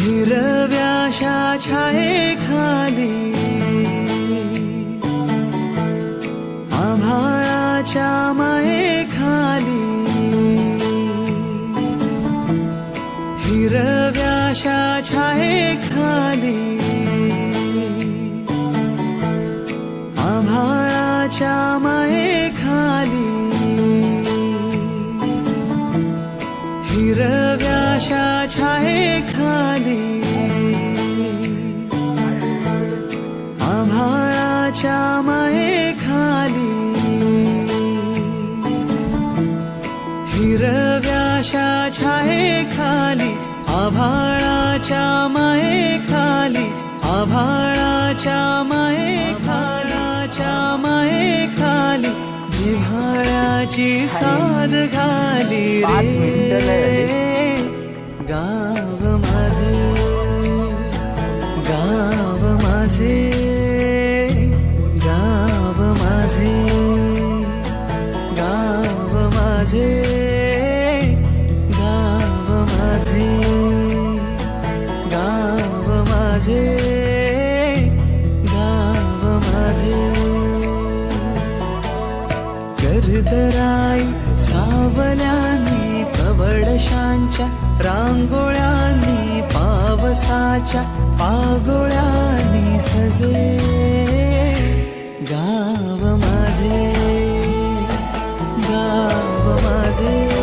हिरव्याशा छायेखाली आभाळाच्या मायेखाली हिरव्याशा छायेखाली आभाळाच्या मायेखाली हिरव्याशा छायेखाली आभाळाच्या मायेखाली हिरव्याशा छायेखाली आभाळाच्या मायेखाली आभाळाच्या मायेखालाच्या मायेखाली जिव्हाळ्याची साद घाली रे गाव माझे गाव माझे गाव माझे गाव माझे गाव माझे गाव माझे गाव माझे कर्दराई सावल्यांनी पवडशांच्या रांगोळ्यांनी पावसाच्या पागोळ्यांनी सजे गाव माझे गाव माझे